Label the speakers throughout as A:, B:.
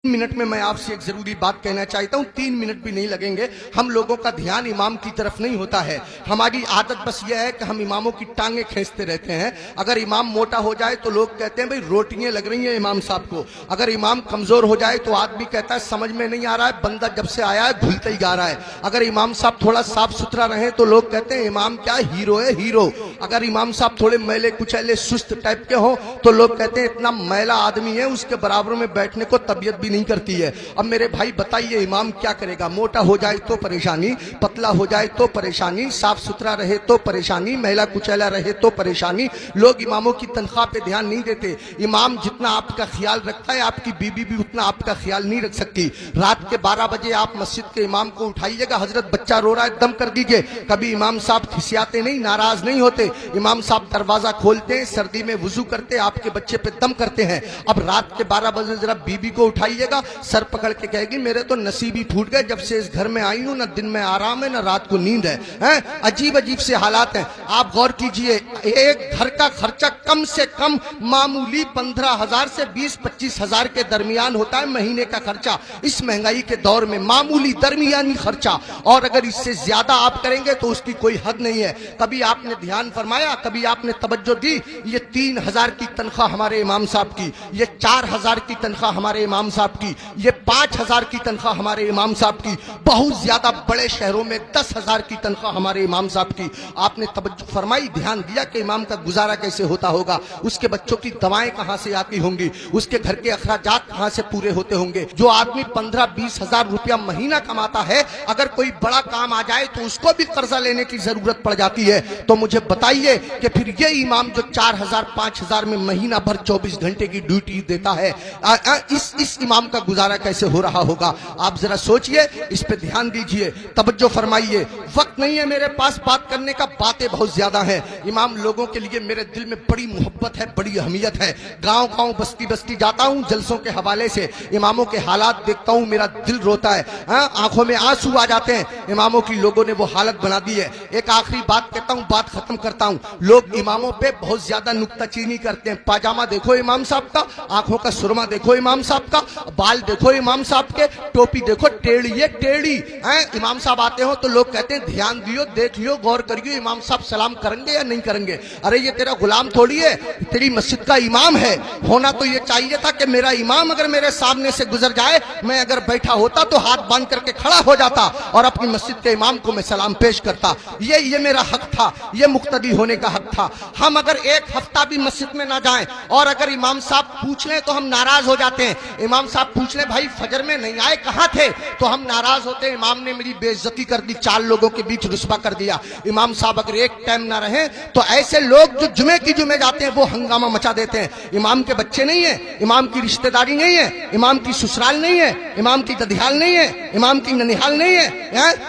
A: Minute में मैं आपसे एक जरूरी बात कहना चाहता हूँ। 3 मिनट भी नहीं लगेंगे। हम लोगों का ध्यान इमाम की तरफ नहीं होता है। हमारी आदत बस यह है कि हम इमामों की टांगे खींचते रहते हैं। अगर इमाम मोटा हो जाए तो लोग कहते हैं भाई रोटियां लग रही हैं इमाम साहब को। अगर इमाम कमजोर हो जाए तो आदमी कहता है समझ में नहीं आ रहा है, बंदा जब से आया है घुलता ही गा रहा है। अगर इमाम साहब थोड़ा साफ सुथरा रहे तो लोग कहते हैं इमाम क्या हीरो है, हीरो। अगर इमाम साहब थोड़े मैले कुचैले सुस्त टाइप के हो तो लोग कहते हैं इतना मैला आदमी है, उसके बराबर में बैठने को तबीयत भी नहीं करती है। अब मेरे भाई बताइए इमाम क्या करेगा? मोटा हो जाए तो परेशानी, पतला हो जाए तो परेशानी, साफ सुथरा रहे तो परेशानी, मैला कुचैला रहे तो परेशानी। लोग इमामों की तनख्वाह पे ध्यान नहीं देते। इमाम जितना आपका ख्याल रखता है आपकी बीबी भी उतना आपका ख्याल नहीं रख सकती। रात के 12 बजे आप मस्जिद के इमाम को उठाइएगा, हजरत बच्चा रो रहा है दम कर दीजिए। कभी इमाम साहब खिसियाते नहीं, नाराज नहीं होते। इमाम साहब दरवाजा खोलते हैं, सर्दी में वुजू करते, आपके बच्चे पे दम करते हैं। अब रात के 12 बजे जरा बीबी को उठाइएगा, सर पकड़ के कहेगी मेरे तो नसीब ही फूट गए, जब से इस घर में आई हूं ना दिन में आराम है ना रात को नींद है। अजीब अजीब से हालात हैं। आप गौर कीजिए, एक घर का खर्चा कम से कम मामूली 15,000 से 20-25 हजार के दरमियान होता है महीने का खर्चा। इस महंगाई के दौर में मामूली दरमियानी खर्चा, और अगर इससे ज्यादा आप करेंगे तो उसकी कोई हद नहीं है। कभी आपने ध्यान फरमाया, कभी आपने तवज्जो दी? ये 3,000 की तनख्वाह हमारे इमाम साहब की, ये 4,000 की तनख्वाह हमारे इमाम साहब की, ये 5,000 की तनख्वाह हमारे इमाम साहब की, बहुत ज्यादा बड़े शहरों में 10,000 की तनख्वाह हमारे इमाम साहब की। आपने तवज्जो फरमाई, ध्यान दिया कि इमाम का गुजारा कैसे होता होगा? उसके बच्चों की दवाएं कहां से आती होंगी? उसके घर के अखराजात कहां से पूरे होते होंगे? जो आदमी 15-20 हजार रुपया महीना कमाता है, अगर कोई बड़ा काम आ जाए तो उसको भी कर्जा लेने की जरूरत पड़ जाती है। तो मुझे बताइए कि फिर ये इमाम जो 4,000-5,000 में महीना भर 24 घंटे की ड्यूटी देता है, इस इमाम का गुजारा कैसे हो रहा होगा? आप जरा सोचिए, इस पे ध्यान दीजिए, तवज्जो फरमाइए। वक्त नहीं है मेरे पास बात करने का, बातें बहुत ज्यादा हैं। इमाम लोगों के लिए मेरे दिल में बड़ी मोहब्बत है, बड़ी अहमियत है। गांव गांव बस्ती बस्ती जाता हूं जलसों के हवाले से, इमामों के हालात देखता हूं, मेरा दिल रोता है, आंखों में आंसू आ जाते हैं। इमामों की लोगों ने वो हालत बना दी है। एक आखिरी बात कहता हूं, बात खत्म करता हूं। लोग इमामों पे बहुत ज्यादा नुक्ताचीनी करते हैं। पाजामा देखो इमाम साहब का, आंखों का सुरमा देखो इमाम साहब का, बाल देखो इमाम साहब के, टोपी देखो टेढ़ी है टेढ़ी। इमाम साहब आते हो तो लोग कहते हैं ध्यान दियो, देख लियो, गौर करियो इमाम साहब सलाम करेंगे या नहीं करेंगे। अरे ये तेरा गुलाम थोड़ी है, तेरी मस्जिद का इमाम है। होना तो ये चाहिए था कि मेरा इमाम अगर मेरे सामने से गुजर जाए, मैं अगर बैठा होता तो हाथ बांध करके खड़ा हो जाता और अपनी मस्जिद के इमाम को मैं सलाम पेश करता। ये मेरा हक था, ये मुक्तदी होने का हक था। हम अगर एक हफ्ता भी मस्जिद में ना जाएं और अगर इमाम साहब पूछ लें तो हम नाराज हो जाते हैं। इमाम साहब पूछ लें भाई फजर में नहीं आए, कहां थे, तो हम नाराज होते हैं। इमाम ने मेरी बेइज्जती कर दी, 4 लोगों के बीच रुस्वा कर दिया। इमाम साहब अगर एक टाइम ना रहे तो ऐसे लोग जो जुमे की जुमे जाते हैं वो हंगामा मचा देते हैं। इमाम के बच्चे नहीं है, इमाम की रिश्तेदारी नहीं है, इमाम की ससुराल नहीं है, इमाम की ददियाल नहीं है, इमाम की ननिहाल नहीं है,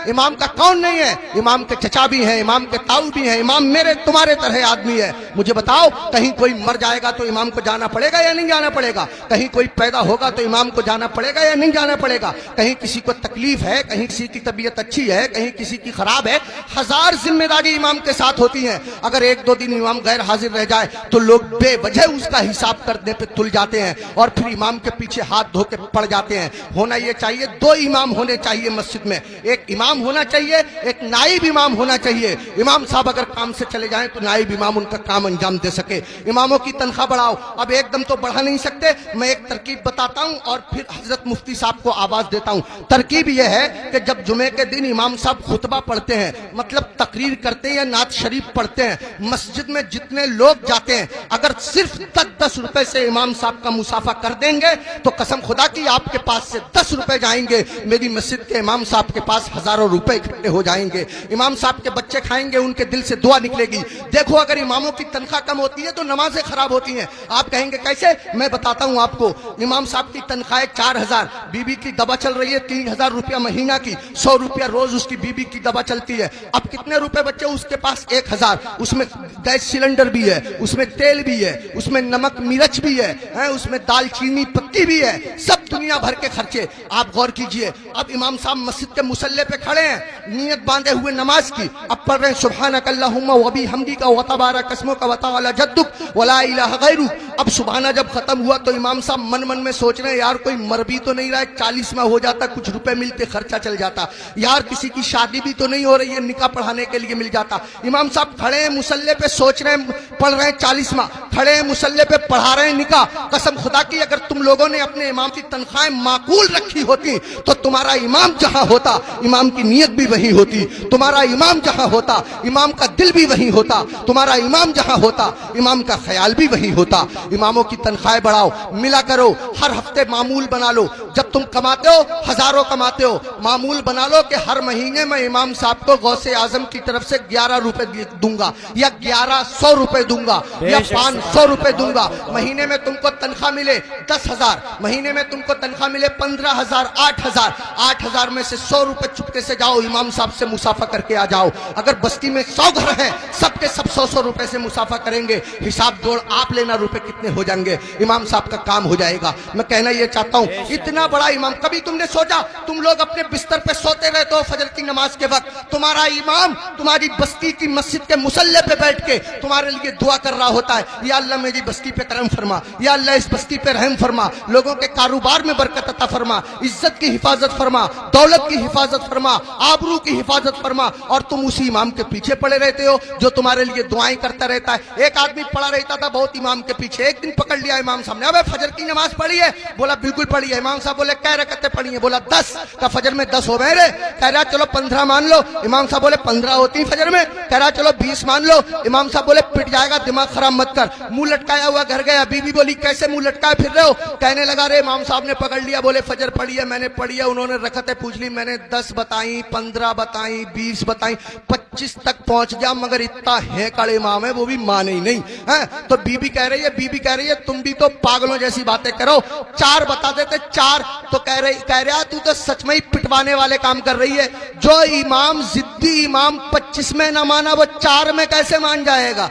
A: इमाम का कौन नहीं है? इमाम के चचा भी हैं, इमाम के ताऊ भी हैं। इमाम मेरे तुम्हारे तरह आदमी है। मुझे बताओ, कहीं कोई मर जाएगा तो इमाम को जाना पड़ेगा या नहीं जाना पड़ेगा? कहीं कोई पैदा होगा तो इमाम को जाना पड़ेगा या नहीं जाना पड़ेगा? कहीं किसी को तकलीफ है, कहीं किसी की तबीयत अच्छी है, कहीं किसी की खराब है, 1000 जिम्मेदारी इमाम के साथ होती है। अगर 1-2 दिन इमाम गैर हाजिर रह जाए तो लोग बेवजह उसका हिसाब करने पे तुल जाते हैं और फिर इमाम के पीछे हाथ धो के पड़ जाते हैं। होना ये चाहिए 2 इमाम होने चाहिए मस्जिद में, एक इमाम होना चाहिए, एक नाइब इमाम होना चाहिए। इमाम साहब अगर काम से चले जाएं तो नाइब इमाम उनका काम अंजाम दे सके। इमामों की तनख्वाह बढ़ाओ। अब एकदम तो बढ़ा नहीं सकते, मैं एक तरकीब बताता हूं और फिर हजरत मुफ्ती साहब को आवाज देता हूं। तरकीब यह है कि जब जुमे के दिन इमाम साहब खुतबा पढ़ते हैं, मतलब तकरीर करते हैं या नात शरीफ पढ़ते हैं, मस्जिद में जितने लोग जाते हैं अगर सिर्फ 10-10 रुपए से इमाम साहब का मुसाफा कर देंगे तो कसम खुदा की आपके पास से 10 रुपए जाएंगे, मेरी मस्जिद के इमाम साहब के पास हजारों रुपए इकट्ठे हो जाएंगे। इमाम साहब के बच्चे खाएंगे, उनके दिल से दुआ निकलेगी। देखो अगर इमामों की तनख्वाह कम होती है तो नमाजें खराब होती हैं। आप कहेंगे कैसे? मैं बताता हूं आपको। इमाम साहब की तनख्वाह 4,000, बीबी की दवा चल रही है 3,000 रुपया महीना की, 100 रुपया रोज उसकी बीबी की दवा चलती है। अब कितने रुपए बचे उसके पास? 1,000। उसमें गैस सिलेंडर भी है, उसमें तेल भी है, उसमें नमक मिर्च भी है, उसमें दालचीनी पत्ती भी है, सब दुनिया भर के खर्चे। आप गौर कीजिए, अब इमाम साहब मस्जिद के मुसल्ले पे खड़े हैं, नियत बांधे हुए नमाज की, अब पढ़ रहे हैं सुब्हानक अल्लाहुम्मा व बिहम्दिका व तबारक अस्मुका व तआला जद्दुक व ला इलाहा गैरुक। अब सुबहाना जब खत्म हुआ तो इमाम साहब मन मन में सोच रहे हैं, यार कोई मर भी तो नहीं रहा है, 40वां हो जाता, कुछ रुपए मिलते, खर्चा चल जाता, यार किसी की शादी भी तो नहीं हो रही है, निकाह पढ़ाने के लिए मिल जाता। इमाम साहब खड़े हैं मुसल्ले पे, सोच रहे हैं, पढ़ रहे हैं 40वां, खड़े हैं मुसल्ले पे, पढ़ा रहे हैं निकाह। कसम खुदा की अगर तुम लोगों ने अपने इमाम की तनख्वाहें माकूल रखी होती तो तुम्हारा इमाम जहां होता इमाम की नीयत भी वही होती, तुम्हारा इमाम जहां होता इमाम का दिल भी वही होता, तुम्हारा इमाम जहां होता इमाम का ख्याल भी वही होता। इमामों की तनख्वाहें बढ़ाओ, मिला करो, हर हफ्ते मामूल बना लो। जब तुम कमाते हो, हजारों कमाते हो, मामूल बना लो कि हर महीने मैं इमाम साहब को गौसे आजम की तरफ से 11 रुपए दूंगा या 1100 रुपए दूंगा या 500 रुपए दूंगा। महीने में तुमको तनख्वाह मिले 10,000, महीने में तुमको तनख्वाह मिले 15,000, 8,000, 8,000 में से 100 रुपए चुपके से जाओ इमाम साहब से मुसाफा करके आ जाओ। अगर बस्ती में 100 घर हैं, सबके सब 100 रुपए से मुसाफा करेंगे, हिसाब जोड़ आप लेना रुपए कितने हो जाएंगे, इमाम साहब का काम हो जाएगा। मैं कहना ये चाहता हूँ, इतना बड़ा इमाम, कभी तुमने सोचा तुम लोग अपने बिस्तर पे सोते रहते हो फजर की नमाज के वक्त, तुम्हारा इमाम तुम्हारी बस्ती की मस्जिद के मुसल्ले पे बैठ के तुम्हारे लिए दुआ कर रहा होता है, या अल्लाह मेरी बस्ती पे करम फरमा, या अल्लाह इस बस्ती पे रहम फरमा, लोगों के कारोबार में बरकत अता फरमा, इज्जत की हिफाजत फरमा, दौलत की हिफाजत फरमा, आबरू की हिफाजत फरमा। और तुम उसी इमाम के पीछे पड़े रहते हो जो तुम्हारे लिए दुआएं करता रहता है। एक आदमी पड़ा रहता था बहुत इमाम के पीछे, एक दिन पकड़ लिया इमाम साहब ने, अबे फजर की नमाज पढ़ी है? बोला बिल्कुल पढ़ी है। इमाम साहब बोले कै रकअतें पढ़ी है? बोला 10। का फजर में 10 हो गए रे? कह रहा चलो 15 मान लो। इमाम साहब बोले 15 होती फजर में? कह रहा चलो 20 मान लो। इमाम साहब बोले पिट जाएगा, दिमाग खराब मत कर। मुंह लटकाया हुआ घर गया, बीवी बोली कैसे मुंह लटकाए फिर रहे हो? कहने लगा रे इमाम साहब ने पकड़ लिया, बोले फजर पढ़ी है? मैंने पढ़ी है। उन्होंने रकअतें पूछ ली, मैंने 10 बताई, 15 बताई, 20 बताई, 25 तक पहुंच गया, मगर इतना है कड़े इमाम है वो भी माने ही नहीं है। तो बीबी कह रही है तुम भी तो पागलों जैसी बातें करो, 4 बता देते 4। तो कह रहा तू तो सच में ही पिटवाने वाले काम कर रही है। जो इमाम जिद्दी इमाम 25 में ना माना वो 4 में कैसे मान जाएगा?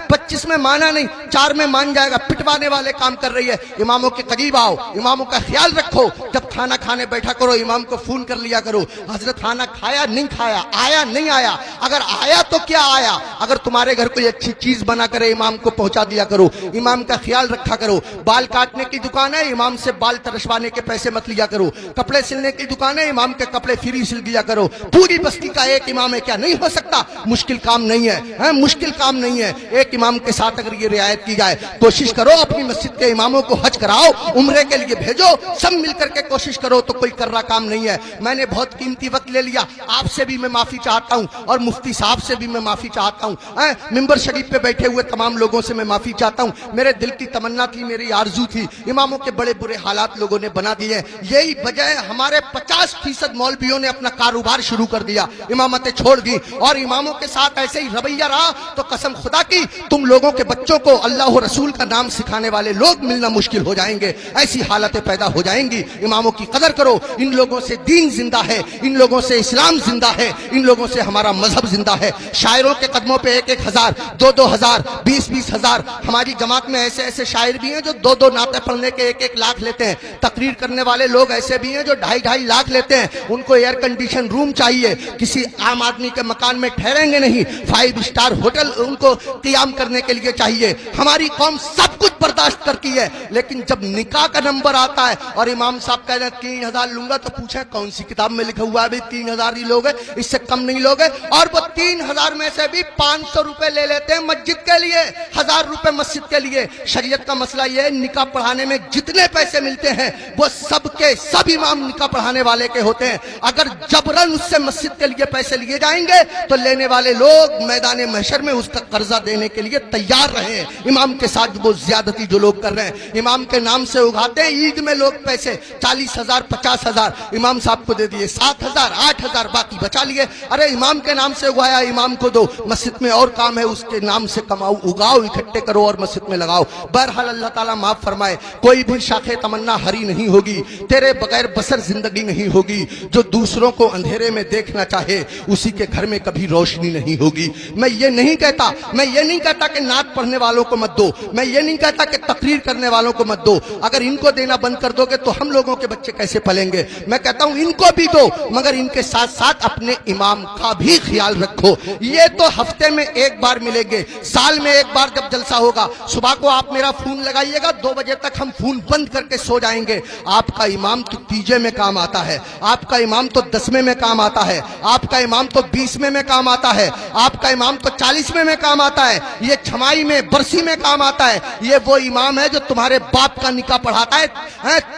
A: 25 में माना नहीं, 4 में मान जाएगा। पिटवाने वाले काम कर रही है। इमामों के करीब आओ, इमामों का ख्याल रखो। जब खाना खाने बैठा करो इमाम को फोन कर लिया करो, हजरत खाना खाया नहीं खाया, आया नहीं आया, अगर आया तो क्या आया। अगर तुम्हारे घर कोई अच्छी चीज बना करे इमाम को पहुंचा दिया करो, इमाम का ख्याल रखा करो। बाल काटने की दुकान है, इमाम से बाल तरसवाने के पैसे मत लिया करो। कपड़े सिलने की दुकान है, इमाम के कपड़े फ्री सिल दिया करो। पूरी बस्ती का एक इमाम है, क्या नहीं हो सकता? मुश्किल काम नहीं है, मुश्किल काम नहीं है। एक इमाम के साथ अगर ये रियायत की जाए, कोशिश करो अपनी मस्जिद के इमामों को हज कराओ, उम्रे के लिए भेजो, सब मिलकर के कोशिश करो, तो कोई कर रहा काम नहीं है। मैंने बहुत कीमती वक्त ले लिया, आपसे भी मैं माफी चाहता हूं और मुफ्ती साहब से भी मैं माफी चाहता हूं। मिंबर शरीफ पे बैठे हुए तमाम लोगों से मैं माफी चाहता हूं। मेरे दिल की तमन्ना थी, मेरी आरजू थी, इमामों के बड़े बुरे हालात लोगों ने बना दिए। यही वजह है हमारे 50% मौलवियों ने अपना कारोबार शुरू कर दिया, इमामतें छोड़ दी, और इमामों के साथ ऐसे ही रवैया रहा तो कसम खुदा की तुम लोगों के बच्चों को अल्लाह और रसूल का नाम सिखाने वाले लोग मिलना मुश्किल हो जाएंगे। ऐसी हालतें पैदा हो जाएंगी। इमामों की कदर करो, इन लोगों से दीन जिंदा है, इन लोगों से इस्लाम जिंदा है, इन लोगों से हमारा मजहब जिंदा है। शायरों के कदमों पे 1-1 हजार, 2-2 हजार, 20-20 हजार। हमारी जमात में ऐसे ऐसे शायर भी हैं जो 2-2 नाते पढ़ने के 1-1 लाख लेते हैं। तकरीर करने वाले लोग ऐसे भी हैं जो 2.5-2.5 लाख लेते हैं। उनको एयर कंडीशन रूम चाहिए, किसी आम आदमी के मकान में ठहरेंगे नहीं, 5 स्टार होटल उनको क़याम करने के लिए चाहिए। हमारी कौम सब कुछ बर्दाश्त करती है, लेकिन जब निकाह का नंबर आता है और इमाम साहब कह रहे हैं 3,000 लूंगा, तो पूछे कौन सी किताब में लिखा हुआ है भी 3,000 ही लोग हैं, इससे कम नहीं लोग हैं। और वो 3,000 में से भी 500 रुपए ले लेते हैं मस्जिद के लिए, 1,000 रुपए मस्जिद के लिए। शरीयत का मसला ये है, निकाह पढ़ाने में जितने पैसे मिलते हैं वो सबके सब इमाम निकाह पढ़ाने वाले के होते हैं। अगर जबरन उससे मस्जिद के लिए पैसे लिए जाएंगे तो लेने वाले लोग मैदान महशर में उसका कर्जा देने के लिए तैयार रहे। इमाम के साथ वो ज्यादती जो लोग कर रहे हैं, इमाम के नाम से उगाते हैं ईद में लोग पैसे, 40,000 50,000 इमाम साहब को दे दिए, 7,000 8,000 बाकी बचा लिए। अरे इमाम के नाम से उगाया, इमाम को दो, मस्जिद में और काम है, उसके नाम से कमाओ, उगाओ, इकट्ठे करो और मस्जिद में लगाओ। बहरहाल अल्लाह ताला माफ फरमाए, कोई भी शाखे तमन्ना हरी नहीं होगी, तेरे बगैर बसर जिंदगी नहीं होगी। होगी। जो दूसरों को अंधेरे में देखना चाहे उसी के घर में कभी रोशनी नहीं होगी। मैं ये नहीं कहता कि नात पढ़ने वालों को मत दो, मैं ये नहीं कहता कि तकरीर करने वालों को मत दो। अगर इनको देना बंद कर दोगे तो हम लोगों के बच्चे कैसे पलेंगे? मैं कहता हूं इनको भी दो, मगर इनके साथ साथ अपने इमाम का भी ख्याल रखो। ये तो हफ्ते में एक बार मिलेंगे, साल में एक बार जब जलसा होगा, सुबह को आप मेरा फोन लगाइएगा, 2 बजे तक हम फोन बंद करके सो जाएंगे। आपका इमाम तो तीजे में काम आता है, आपका इमाम तो 10वें में काम आता है, आपका इमाम तो 20वें में काम आता है, आपका इमाम तो 40वें में काम आता है, ये छमाई में बरसी में काम आता है। ये वो इमाम है जो तुम्हारे बाप का निकाह पढ़ाता है,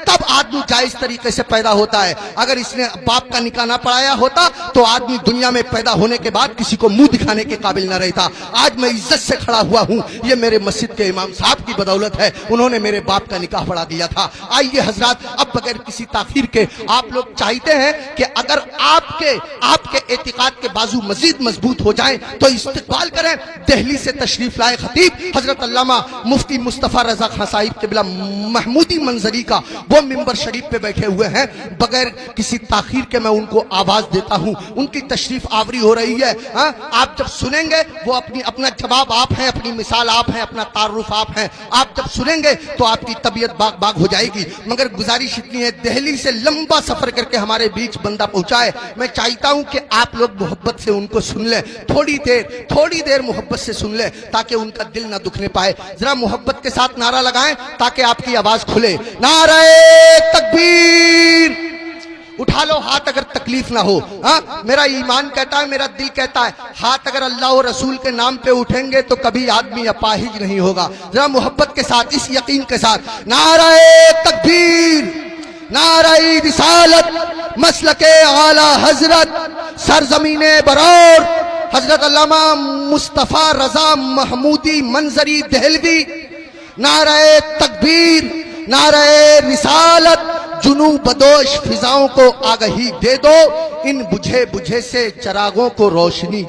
A: तब आदमी जायज तरीके से पैदा होता है। अगर इसने बाप का निकाह ना पढ़ाया होता तो आदमी दुनिया में पैदा होने के बाद किसी को मुंह दिखाने के काबिल न रहता। आज मैं इज्जत से खड़ा हुआ हूं, ये मेरे मस्जिद के इमाम साहब की बदौलत है, उन्होंने मेरे बाप का निकाह पढ़ा दिया था। आइए हजरात, अब बगैर किसी ताखीर के आप लोग चाहते हैं कि अगर आपके एतिकाद के बाजू मजीद मजबूत हो जाएं तो इस्तिकबाल करें। दिल्ली से तशरीफ लाए खतीब हजरत अल्लामा मुफ्ती मुस्तफा रजा खान साहिब किबला महमूदी मंजरी का वो मिंबर शरीफ पे बैठे हुए हैं। बगैर किसी ताखीर के मैं उनको आवाज देता हूं, उनकी तशरीफ आवरी हो रही है। आप जब सुनेंगे वो अपना जवाब आप हैं, अपनी मिसाल आप हैं, अपना तारुफ आप हैं। आप जब सुनेंगे तो आपकी तबीयत बाग बाग हो जाएगी। मगर गुजारिश इतनी है, दिल्ली से लंबा सफर करके हमारे बीच बंदा पहुंचा है। मैं चाहता हूं कि आप लोग मोहब्बत से उनको सुन लें, थोड़ी देर मोहब्बत से सुन लें ताकि उनका दिल ना दुखने पाए। जरा मोहब्बत के साथ नारा लगाएं ताकि आपकी आवाज खुले। नारे तकबीर, उठा लो हाथ अगर तकलीफ ना हो। मेरा ईमान कहता है, मेरा दिल कहता है, हाथ अगर अल्लाह और रसूल के नाम पे उठेंगे तो कभी आदमी अपाहिज नहीं होगा। जरा मोहब्बत के साथ, इस यकीन के साथ, नारे तकबीर, नारे रिसालत, मसलके आला हजरत, सरजमीने बरौर, हजरत अल्लामा मुस्तफा रजा महमूदी मंजरी देहलवी। नारे तकबीर, नारे रिसालत, जुनू बदोश फिजाओं को आगही दे दो, इन बुझे बुझे से चरागों को रोशनी दे।